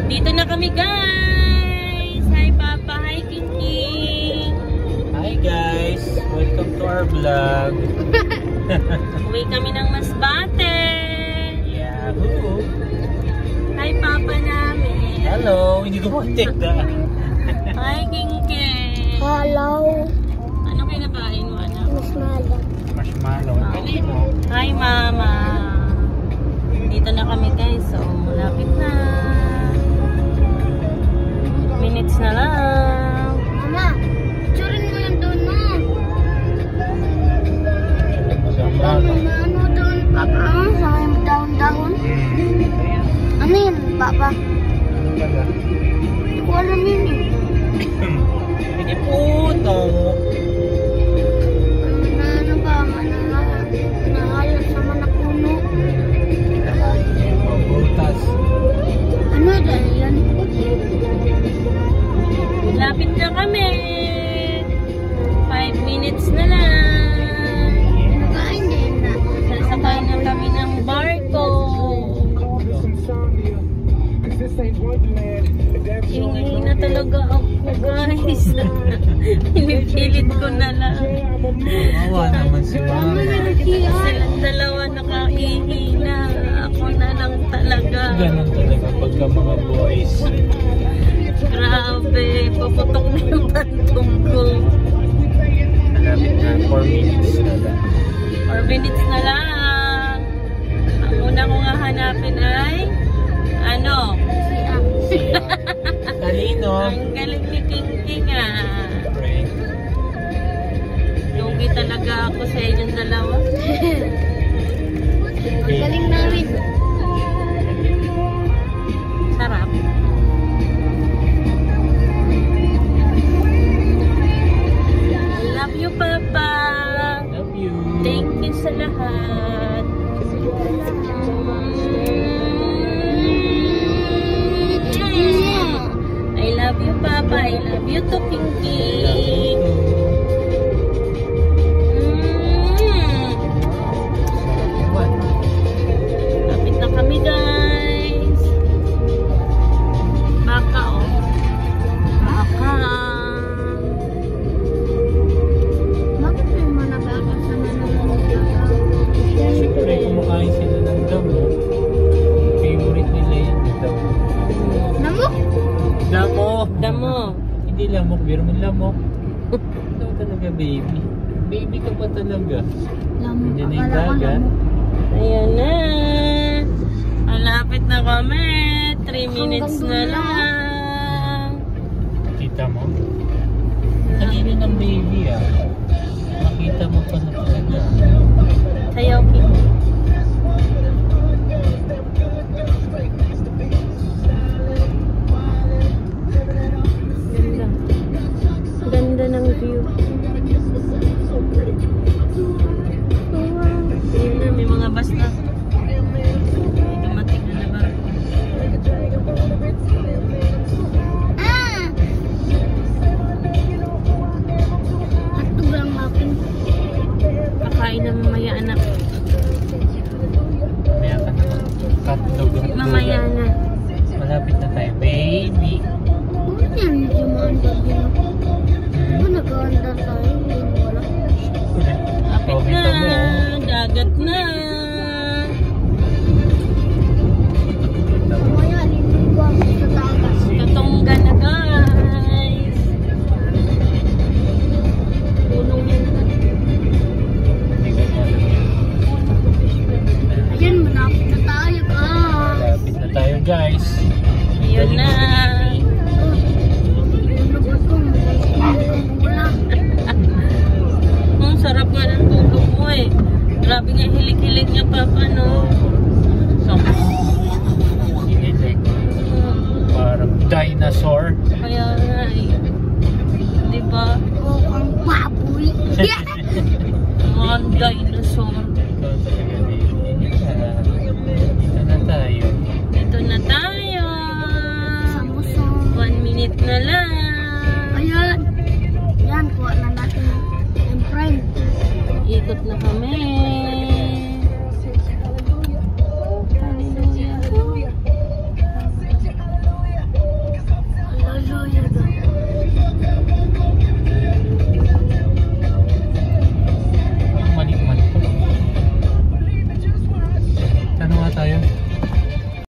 Dito na kami guys. Hi Papa, hi Kiki. Hi guys, welcome to our vlog. Uwi kami ng Masbate. Yahoo! Hi Papa namin. Hello, hindi ko mag-take na. Hi Kiki. Hello. Ano kinakain mo anak? Marshmallow. Marshmallow. Kanino? Hi Mama. Dito na kami guys. So, malapit na. Minutes na lang. Mama, picturein mo yung doon mo. Ano doon, Papa? Sa yung daon-daon? Ano yun, Papa? Hindi ko alam yun eh. Hindi po, no. Ano ba? Nahalat sa manapuno. Nakain niya yung mga butas. Ano dahil yan? Lapit na kami. 5 minutes na lang. Nakain din na. Sasakay na kami ng barko. Hingi na talaga ako guys. Pinipilit ko na lang. Mawa naman si Mama. Silang dalawa nakaihi na. Ako na lang talaga. Ganun talaga pagka mga boys. Grabe. Puputok na yung bantong ko. Malapit na 4 minutes na lang. 4 minutes na lang. Ang una kong hahanapin ay ano? Kanino? Ang galing ni King King ah. Lugi talaga ako sa inyong dalawa. Ang galing namin. Sarap. I love you, Papa. Love you. Thank you sa lahat. I love you, Papa. I love you to Pinky. Lapit na kami, guys. Baka, oh. Baka. Bakit may mga nakakasama ng mga Siyempre, kumakain sila ng damo. Favorite nila yan, damo. Namok? Damo! Damo. Hindi lamok, pero may lamok. Ikaw talaga, baby. Baby ka pa talaga. Lamok. Hindi na yung dagat. Ayan na. Malapit na kami. 3 minutes na lang. Kita mo? Kanina ng baby ah. Makita mo pa na talaga. Sayaw, King. Ganda ng view. Ayun na, may mga bus na. May dumating na na ba? Hotdog lang natin. Kakain na mamaya anak. Kaya ka naman. Hotdog. Mamaya na. Malapit na tayo, baby. Ano yan? Hindi maandar din. Ano nag-aandar tayo? Hindi wala. Lapit na. Dagat na. Mamaya, liligo ako sa tagas. Katongga na guys. Tulong yan. Ayan, malapit na tayo ka. Malapit na tayo, guys. Ayun na. Ano ba ito? Wala. Ang sarap nga ng tulog mo eh. Grabe nga hilig-hilig niya Papa no. So, Parang dinosaur. kaya nga eh. Diba? Mukhang baboy. Mga dinosaur. Ikaw talaga, baby. Dito na tayo. Dito na tayo. Samusong. 1 minute na lang.